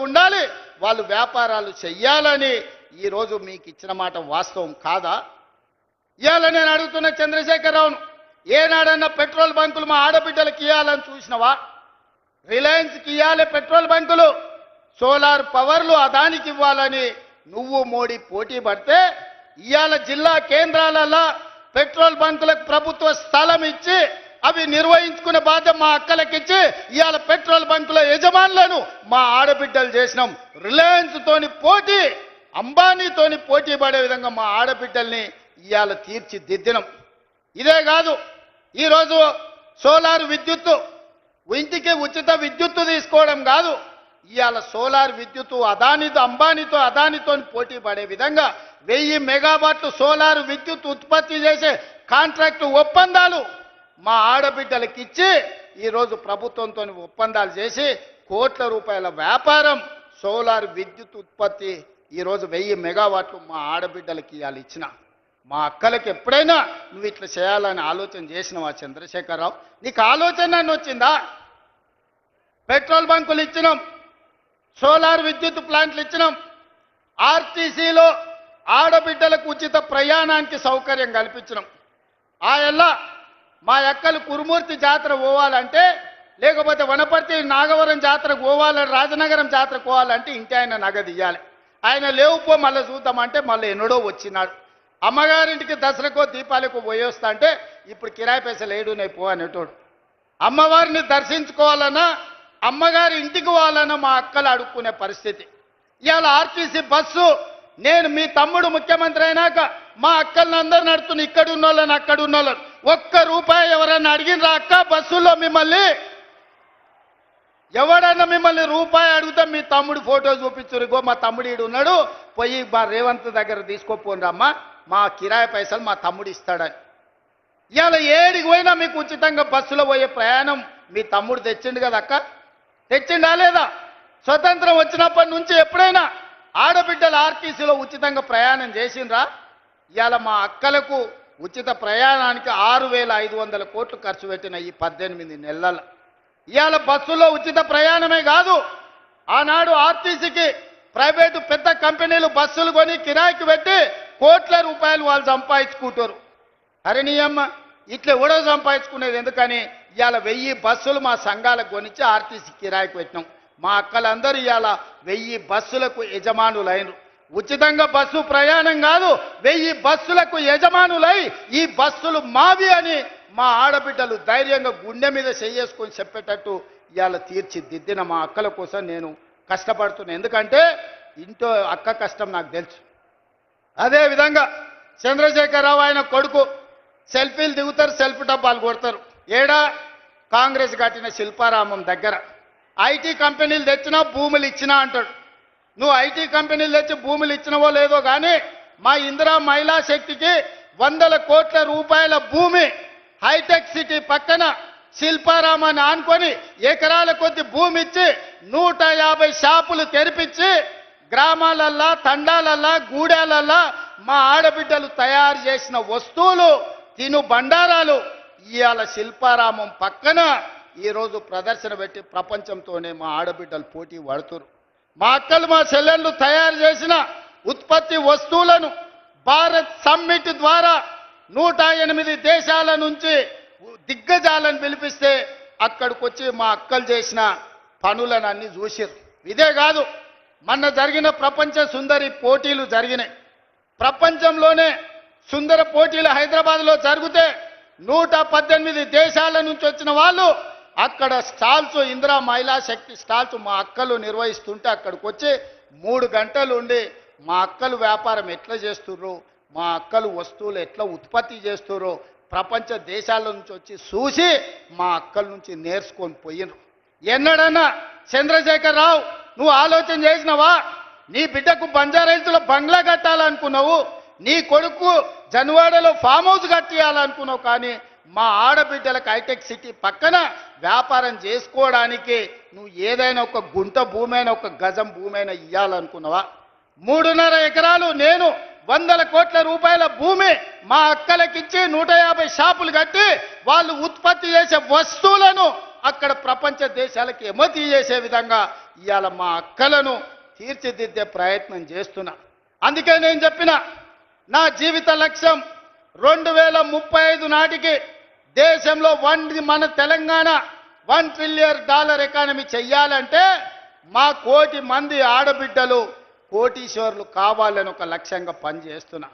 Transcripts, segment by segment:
ఉండాలి, వాళ్ళు వ్యాపారాలు చెయ్యాలని ఈరోజు మీకు ఇచ్చిన మాట వాస్తవం కాదా? ఇవాళ నేను అడుగుతున్న చంద్రశేఖరరావును, ఏనాడన్నా పెట్రోల్ బంకులు మా ఆడబిడ్డలకు ఇవ్వాలని చూసినవా? రిలయన్స్కి ఇవ్వాలి పెట్రోల్ బంకులు, సోలార్ పవర్లు అదానికి ఇవ్వాలని నువ్వు మోడీ పోటీ పడితే ఇవాళ జిల్లా కేంద్రాలలో పెట్రోల్ బంకులకు ప్రభుత్వ స్థలం ఇచ్చి అవి నిర్వహించుకునే బాధ్యత మా అక్కలకిచ్చి ఇవాళ పెట్రోల్ బంకుల యజమానులను మా ఆడబిడ్డలు చేసినాం. రిలయన్స్ తోని పోటీ, అంబానీతోని పోటీ పడే విధంగా మా ఆడబిడ్డల్ని ఇవాళ తీర్చిదిద్దినం. ఇదే కాదు, ఈరోజు సోలార్ విద్యుత్తు ఇంటికి ఉచిత విద్యుత్తు తీసుకోవడం కాదు, ఇవాళ సోలార్ విద్యుత్తు అంబానీతో పోటీ పడే విధంగా 1000 మెగావాట్లు సోలార్ విద్యుత్ ఉత్పత్తి చేసే కాంట్రాక్టు ఒప్పందాలు మా ఆడబిడ్డలకు ఇచ్చి ఈరోజు ప్రభుత్వంతో ఒప్పందాలు చేసి కోట్ల రూపాయల వ్యాపారం సోలార్ విద్యుత్ ఉత్పత్తి ఈరోజు 1000 మెగావాట్లు మా ఆడబిడ్డలకి ఇవాళ ఇచ్చిన. మా అక్కలకి ఎప్పుడైనా నువ్వు ఇట్లా చేయాలని ఆలోచన చేసినవా చంద్రశేఖరరావు? నీకు ఆలోచన వచ్చిందా? పెట్రోల్ బంకులు ఇచ్చినాం, సోలార్ విద్యుత్ ప్లాంట్లు ఇచ్చినాం, ఆర్టీసీలో ఆడబిడ్డలకు ఉచిత ప్రయాణానికి సౌకర్యం కల్పించినాం. ఆ ఎల్లా మా అక్కలు కురుమూర్తి జాతర పోవాలంటే, లేకపోతే వనపర్తి నాగవరం జాతరకు పోవాలని, రాజనగరం జాతరకు పోవాలంటే ఇంటి ఆయన నగదు ఇవ్వాలి. ఆయన లేవుపో మళ్ళీ చూద్దామంటే మళ్ళీ ఎన్నడో వచ్చినాడు. అమ్మగారింటికి దసరాకో దీపాలకు పోయేస్తా అంటే ఇప్పుడు కిరాయి పైసలు ఏడునే పో అనేటోడు. అమ్మవారిని దర్శించుకోవాలన్నా, అమ్మగారి ఇంటికి పోవాలన్నా మా అక్కలు అడుక్కునే పరిస్థితి. ఇవాళ ఆర్టీసీ బస్సు నేను మీ తమ్ముడు ముఖ్యమంత్రి అయినాక మా అక్కల్ని అందరు నడుతున్న, ఇక్కడ ఉన్నోళ్ళని అక్కడ ఉన్నోళ్ళని, ₹1 ఎవరన్నా అడిగినరా అక్క? బస్సులో మిమ్మల్ని ఎవడన్నా మిమ్మల్ని రూపాయి అడిగితే మీ తమ్ముడు ఫోటో చూపించురుగో, మా తమ్ముడు ఈడు ఉన్నాడు, పోయి మా రేవంత్ దగ్గర తీసుకోపోండమ్మా, మా కిరాయి పైసలు మా తమ్ముడు ఇస్తాడని. ఇవాళ ఏడికి పోయినా మీకు ఉచితంగా బస్సులో పోయే ప్రయాణం మీ తమ్ముడు తెచ్చిండు కదా అక్క, తెచ్చిండా లేదా? స్వతంత్రం వచ్చినప్పటి నుంచి ఎప్పుడైనా ఆడబిడ్డలు ఆర్టీసీలో ఉచితంగా ప్రయాణం చేసిండ్రా? ఇవాళ మా అక్కలకు ఉచిత ప్రయాణానికి 6500 కోట్లు ఖర్చు పెట్టిన ఈ 18 నెలల. ఇవాళ బస్సులో ఉచిత ప్రయాణమే కాదు, ఆనాడు ఆర్టీసీకి ప్రైవేటు పెద్ద కంపెనీలు బస్సులు కొని కిరాయికి పెట్టి కోట్ల రూపాయలు వాళ్ళు సంపాదించుకుంటారు. అరే నీ అమ్మ, ఇట్లా ఎవడో సంపాదించుకునేది ఎందుకని ఇవాళ 1000 బస్సులు మా సంఘాలకు కొనిచ్చి ఆర్టీసీ కిరాయికి పెట్టినాం. మా అక్కలందరూ ఇవాళ 1000 బస్సులకు యజమానులైనరు. ఉచితంగా బస్సు ప్రయాణం కాదు, 1000 బస్సులకు యజమానులై ఈ బస్సులు మావి అని మా ఆడబిడ్డలు ధైర్యంగా గుండె మీద చేసుకొని చెప్పేటట్టు ఇవాళ తీర్చిదిద్దిన మా అక్కల కోసం నేను కష్టపడుతున్నా. ఎందుకంటే ఇంట్లో అక్క కష్టం నాకు తెలుసు. అదేవిధంగా చంద్రశేఖరరావు ఆయన కొడుకు సెల్ఫీలు దిగుతారు, సెల్ఫీ డబ్బాలు కొడతారు. ఏడా? కాంగ్రెస్ కట్టిన శిల్పారామం దగ్గర ఐటీ కంపెనీలు తెచ్చినా భూములు ఇచ్చినా అంటాడు. నువ్వు ఐటీ కంపెనీలు తెచ్చి భూములు ఇచ్చినవో లేదో కానీ మా ఇందిరా మహిళా శక్తికి 100 కోట్ల రూపాయల భూమి హైటెక్ సిటీ పక్కన శిల్పారామాన్ని ఆనుకొని ఎకరాల కొద్ది భూమి ఇచ్చి 150 షాపులు తెరిపించి గ్రామాలల్లా, తండాలల్లా, గూడాలల్లా మా ఆడబిడ్డలు తయారు చేసిన వస్తువులు, తిను బండారాలు ఇవాళ శిల్పారామం పక్కన ఈరోజు ప్రదర్శన పెట్టి ప్రపంచంతోనే మా ఆడబిడ్డలు పోటీ పడుతున్నారు. మా అక్కలు, మా చెల్లెళ్ళు తయారు చేసిన ఉత్పత్తి వస్తువులను భారత్ సమ్మిట్ ద్వారా 108 దేశాల నుంచి దిగ్గజాలను పిలిపిస్తే అక్కడికి వచ్చి మా అక్కలు చేసిన పనులను అన్ని చూసారు. ఇదే కాదు, మొన్న జరిగిన ప్రపంచ సుందరి పోటీలు జరిగినాయి. ప్రపంచంలోనే సుందర పోటీలు హైదరాబాద్లో జరిగితే 118 దేశాల నుంచి వచ్చిన వాళ్ళు అక్కడ స్టాల్స్, ఇందిరా మహిళా శక్తి స్టాల్స్ మా అక్కలు నిర్వహిస్తుంటే అక్కడికి వచ్చి 3 గంటలు ఉండి మా అక్కలు వ్యాపారం ఎట్లా చేస్తుర్రో, మా అక్కలు వస్తువులు ఎట్లా ఉత్పత్తి చేస్తుర్రో ప్రపంచ దేశాల నుంచి వచ్చి చూసి మా అక్కల నుంచి నేర్చుకొని పోయినరు. ఎన్నడన్నా చంద్రశేఖరరావు నువ్వు ఆలోచన చేసినావా? నీ బిడ్డకు బంజారాహిల్స్లో బంగ్లా కట్టాలనుకున్నావు, నీ కొడుకు జన్వాడలో ఫామ్ హౌస్ కట్టియాలనుకున్నావు, కానీ మా ఆడబిడ్డలకు హైటెక్ సిటీ పక్కన వ్యాపారం చేసుకోవడానికి నువ్వు ఏదైనా ఒక గుంట భూమైనా, ఒక గజం భూమైనా ఇవ్వాలనుకున్నావా? 3.5 ఎకరాలు నేను 100 కోట్ల రూపాయల భూమి మా అక్కలకిచ్చి 150 షాపులు కట్టి వాళ్ళు ఉత్పత్తి చేసే వస్తువులను అక్కడ ప్రపంచ దేశాలకు ఎమతి చేసే విధంగా ఇవాళ మా అక్కలను తీర్చిదిద్దే ప్రయత్నం చేస్తున్నా. అందుకే నేను చెప్పిన నా జీవిత లక్ష్యం 2035 నాటికి దేశంలో మన తెలంగాణ $1 ట్రిలియన్ ఎకానమీ చెయ్యాలంటే మా 1 కోటి మంది ఆడబిడ్డలు కోటీశ్వరులు కావాలని ఒక లక్ష్యంగా పనిచేస్తున్నా.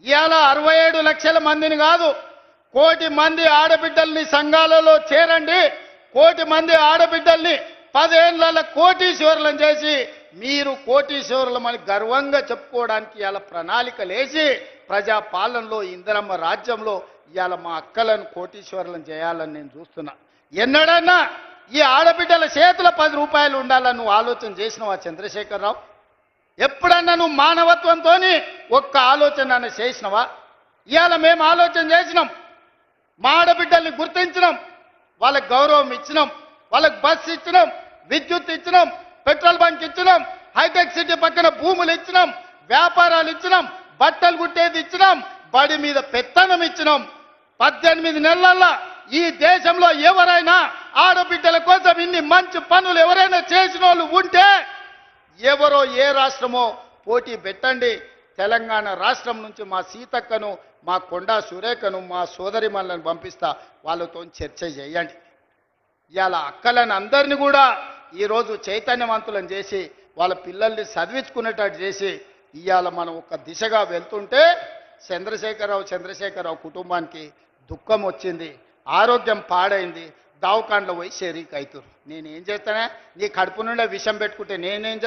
ఇవాళ 67 లక్షల మందిని కాదు, 1 కోటి మంది ఆడబిడ్డల్ని సంఘాలలో చేరండి, 1 కోటి మంది ఆడబిడ్డల్ని 10 ఏళ్ల కోటీశ్వరులను చేసి మీరు కోటీశ్వరులమని గర్వంగా చెప్పుకోవడానికి ఇవాళ ప్రణాళికలు వేసి ప్రజాపాలనలో ఇందిరమ్మ రాజ్యంలో ఇవాళ మా అక్కలను కోటీశ్వరులను చేయాలని నేను చూస్తున్నా. ఎన్నడన్నా ఈ ఆడబిడ్డల చేతుల 10 రూపాయలు ఉండాలని నువ్వు ఆలోచన చేసినావా చంద్రశేఖరరావు? ఎప్పుడన్నా నువ్వు మానవత్వంతో ఒక్క ఆలోచన చేసినవా? ఇవాళ మేము ఆలోచన చేసినాం, మా ఆడబిడ్డల్ని గుర్తించినాం, వాళ్ళకి గౌరవం ఇచ్చినాం, వాళ్ళకి బస్సు ఇచ్చినాం, విద్యుత్ ఇచ్చినాం, పెట్రోల్ బంక్ ఇచ్చినాం, హైటెక్ సిటీ పక్కన భూములు ఇచ్చినాం, వ్యాపారాలు ఇచ్చినాం, బట్టలు కుట్టేది ఇచ్చినాం, బడి మీద పెత్తనం ఇచ్చినాం. 18 నెలల్లో ఈ దేశంలో ఎవరైనా ఆడబిడ్డల కోసం ఇన్ని మంచి పనులు ఎవరైనా చేసిన వాళ్ళు ఉంటే ఎవరో ఏ రాష్ట్రమో పోటీ పెట్టండి. తెలంగాణ రాష్ట్రం నుంచి మా సీతక్కను, మా కొండా సురేఖను, మా సోదరిమణులను పంపిస్తా, వాళ్ళతో చర్చ చేయండి. ఇవాళ అక్కలను అందరినీ కూడా ఈరోజు చైతన్యవంతులను చేసి వాళ్ళ పిల్లల్ని చదివించుకునేటట్టు చేసి ఇవాళ మనం ఒక దిశగా వెళ్తుంటే చంద్రశేఖరరావు కుటుంబానికి దుఃఖం వచ్చింది, ఆరోగ్యం పాడైంది, దావకాండ్లో పోయి షరీక్ అవుతారు. నేనేం చేస్తానే? నీ కడుపు నుండే విషం పెట్టుకుంటే నేనేం చేస్తాను?